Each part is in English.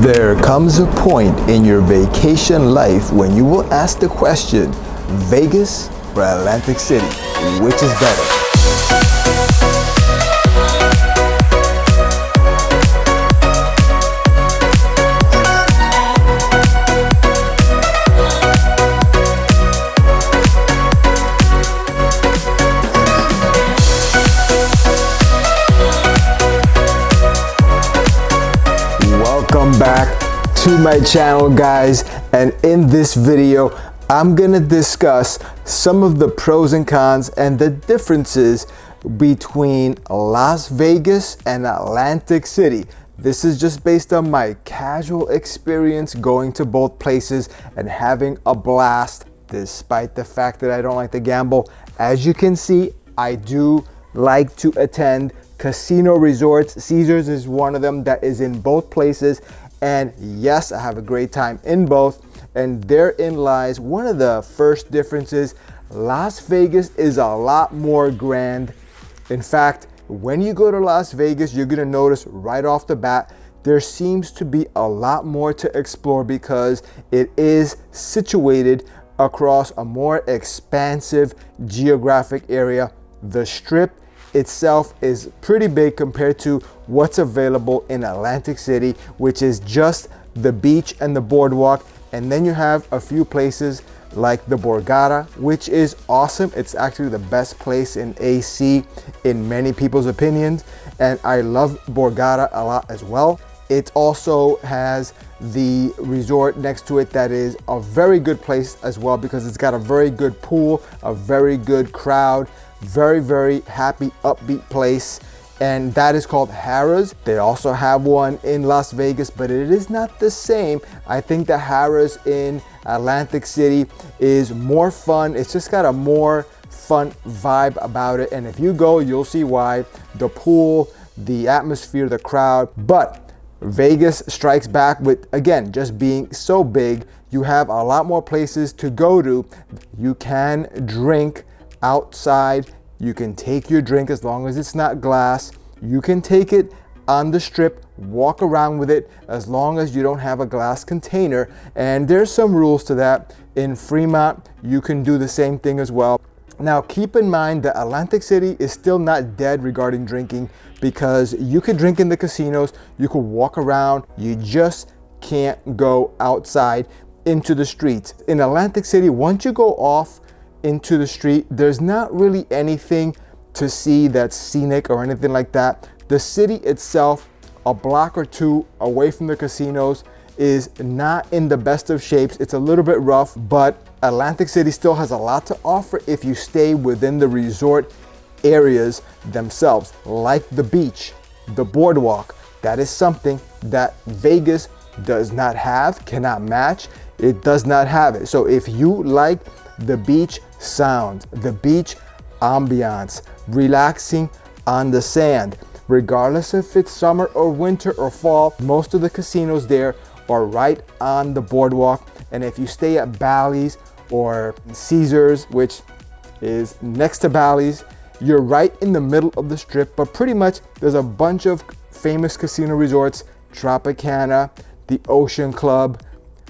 There comes a point in your vacation life when you will ask the question, Vegas or Atlantic City, which is better? Welcome back to my channel, guys, and in this video I'm gonna discuss some of the pros and cons and the differences between Las Vegas and Atlantic City. This is just based on my casual experience going to both places and having a blast, despite the fact that I don't like to gamble. As you can see, I do like to attend casino resorts. Caesars is one of them that is in both places, and yes, I have a great time in both. And therein lies one of the first differences. Las Vegas is a lot more grand. In fact, when you go to Las Vegas, you're gonna notice right off the bat there seems to be a lot more to explore because it is situated across a more expansive geographic area. The Strip itself is pretty big compared to what's available in Atlantic City, which is just the beach and the boardwalk. And then you have a few places like the Borgata, which is awesome. It's actually the best place in AC in many people's opinions, and I love Borgata a lot as well. It also has the resort next to it that is a very good place as well because it's got a very good pool, a very good crowd, very happy, upbeat place, and that is called Harrahs. They also have one in Las Vegas, but it is not the same. I think the Harrahs in Atlantic City is more fun. It's just got a more fun vibe about it, and if you go, you'll see why. The pool, the atmosphere, the crowd. But Vegas strikes back with, again, just being so big. You have a lot more places to go to. You can drink outside. You can take your drink as long as it's not glass. You can take it on the Strip, walk around with it as long as you don't have a glass container. And there's some rules to that. In Fremont, you can do the same thing as well. Now, keep in mind that Atlantic City is still not dead regarding drinking because you could drink in the casinos, you could walk around, you just can't go outside into the streets. In Atlantic City, once you go off into the street, there's not really anything to see that's scenic or anything like that. The city itself, a block or two away from the casinos, is not in the best of shapes. It's a little bit rough, but Atlantic City still has a lot to offer if you stay within the resort areas themselves, like the beach, the boardwalk. That is something that Vegas does not have, cannot match. It does not have it. So if you like the beach sound, the beach ambiance, relaxing on the sand, regardless if it's summer or winter or fall, most of the casinos there are right on the boardwalk. And if you stay at Ballys or Caesars, which is next to Ballys, you're right in the middle of the Strip. But pretty much there's a bunch of famous casino resorts: Tropicana, the Ocean Club,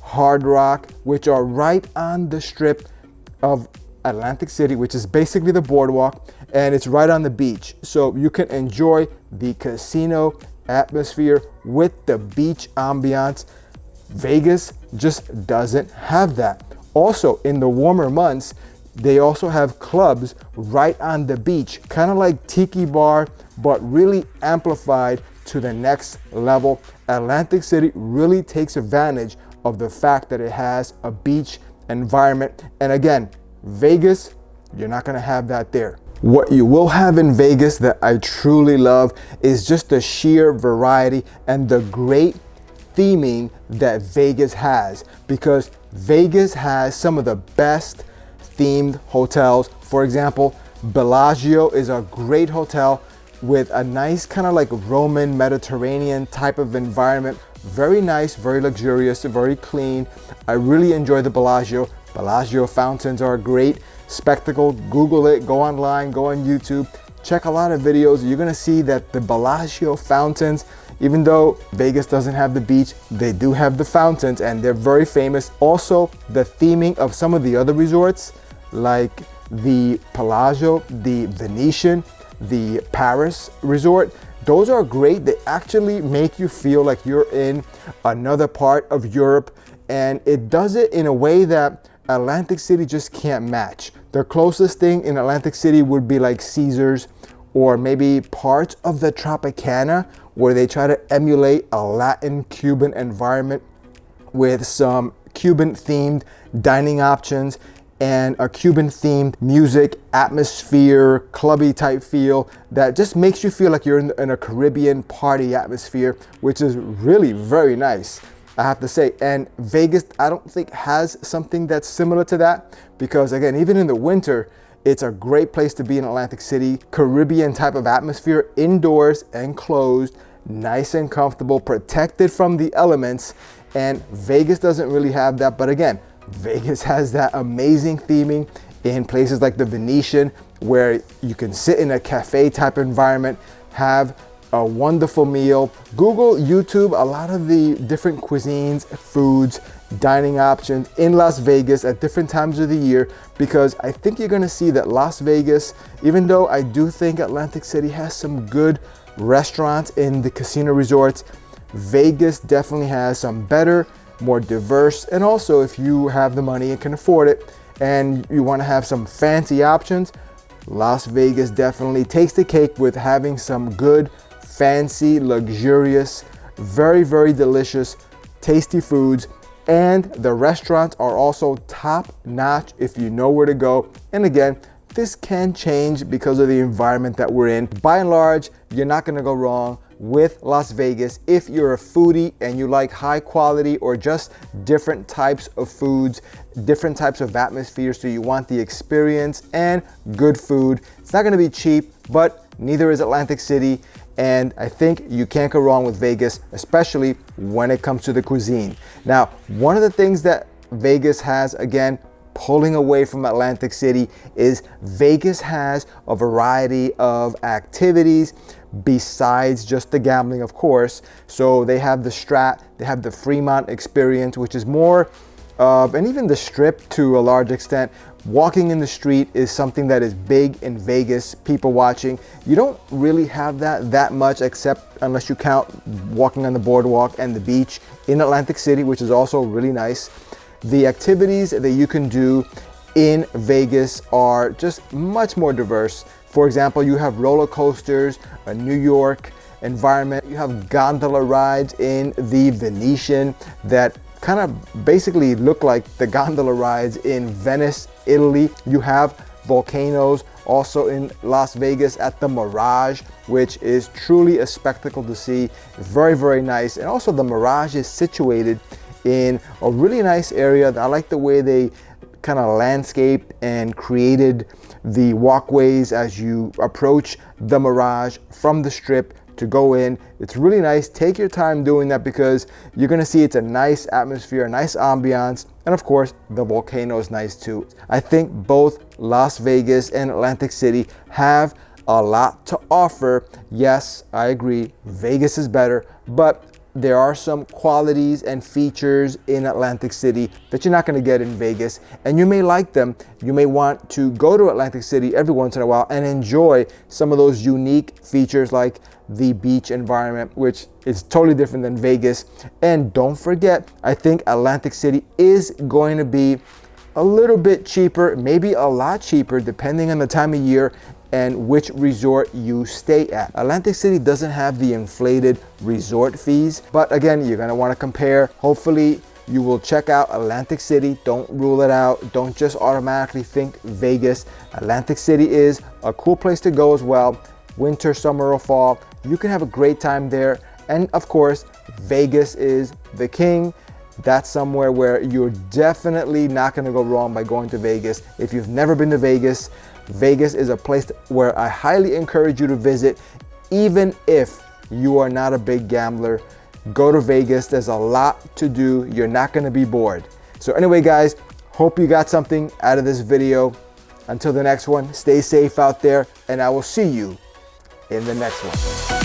Hard Rock, which are right on the Strip of Atlantic City, which is basically the boardwalk, and it's right on the beach. So you can enjoy the casino atmosphere with the beach ambiance. Vegas just doesn't have that. Also, in the warmer months, they also have clubs right on the beach, kind of like Tiki Bar, but really amplified to the next level. Atlantic City really takes advantage of the fact that it has a beach environment. And again, Vegas, you're not gonna have that there. What you will have in Vegas that I truly love is just the sheer variety and the great theming that Vegas has, because Vegas has some of the best themed hotels. For example, Bellagio is a great hotel with a nice kind of like Roman Mediterranean type of environment. Very nice, very luxurious, very clean. I really enjoy the Bellagio. Bellagio fountains are a great spectacle. Google it, go online, go on YouTube, check a lot of videos. You're gonna see that the Bellagio fountains Even though Vegas doesn't have the beach, they do have the fountains and they're very famous. Also, the theming of some of the other resorts like the Bellagio, the Venetian, the Paris resort, those are great. They actually make you feel like you're in another part of Europe, and it does it in a way that Atlantic City just can't match. The closest thing in Atlantic City would be like Caesars, or maybe parts of the Tropicana, where they try to emulate a Latin Cuban environment with some Cuban themed dining options and a Cuban themed music, atmosphere, clubby type feel that just makes you feel like you're in a Caribbean party atmosphere, which is really very nice, I have to say. And Vegas, I don't think has something that's similar to that, because again, even in the winter, it's a great place to be in Atlantic City. Caribbean type of atmosphere, indoors, enclosed, nice and comfortable, protected from the elements. And Vegas doesn't really have that. But again, Vegas has that amazing theming in places like the Venetian, where you can sit in a cafe type environment, have a wonderful meal. Google, YouTube, a lot of the different cuisines, foods, dining options in Las Vegas at different times of the year, because I think you're gonna see that Las Vegas, even though I do think Atlantic City has some good restaurants in the casino resorts, Vegas definitely has some better, more diverse, and also if you have the money and can afford it and you want to have some fancy options, Las Vegas definitely takes the cake with having some good, fancy, luxurious, very, very delicious, tasty foods. And the restaurants are also top notch if you know where to go. And again, this can change because of the environment that we're in. By and large, you're not gonna go wrong with Las Vegas if you're a foodie and you like high quality or just different types of foods, different types of atmospheres, so you want the experience and good food. It's not gonna be cheap, but neither is Atlantic City. And I think you can't go wrong with Vegas, especially when it comes to the cuisine. Now, one of the things that Vegas has, again, pulling away from Atlantic City, is Vegas has a variety of activities besides just the gambling, of course. So they have the Strat, they have the Fremont Experience, which is more of, and even the Strip to a large extent. Walking in the street is something that is big in Vegas, people watching. You don't really have that much, except unless you count walking on the boardwalk and the beach in Atlantic City, which is also really nice. The activities that you can do in Vegas are just much more diverse. For example, you have roller coasters, a New York environment. You have gondola rides in the Venetian that kind of basically look like the gondola rides in Venice, Italy. You have volcanoes also in Las Vegas at the Mirage, which is truly a spectacle to see. Very, very nice. And also the Mirage is situated in a really nice area. I like the way they kind of landscaped and created the walkways as you approach the Mirage from the Strip to go in. It's really nice. Take your time doing that, because you're gonna see it's a nice atmosphere, a nice ambiance, and of course the volcano is nice too. I think both Las Vegas and Atlantic City have a lot to offer. Yes, I agree, Vegas is better, but there are some qualities and features in Atlantic City that you're not going to get in Vegas, and you may like them. You may want to go to Atlantic City every once in a while and enjoy some of those unique features like the beach environment, which is totally different than Vegas. And don't forget, I think Atlantic City is going to be a little bit cheaper, maybe a lot cheaper, depending on the time of year and which resort you stay at. Atlantic City doesn't have the inflated resort fees, but again, you're gonna wanna compare. Hopefully you will check out Atlantic City. Don't rule it out. Don't just automatically think Vegas. Atlantic City is a cool place to go as well. Winter, summer, or fall, you can have a great time there. And of course, Vegas is the king. That's somewhere where you're definitely not gonna go wrong by going to Vegas. If you've never been to Vegas, Vegas is a place where I highly encourage you to visit. Even if you are not a big gambler, go to Vegas. There's a lot to do. You're not gonna be bored. So anyway, guys, hope you got something out of this video. Until the next one, stay safe out there, and I will see you in the next one.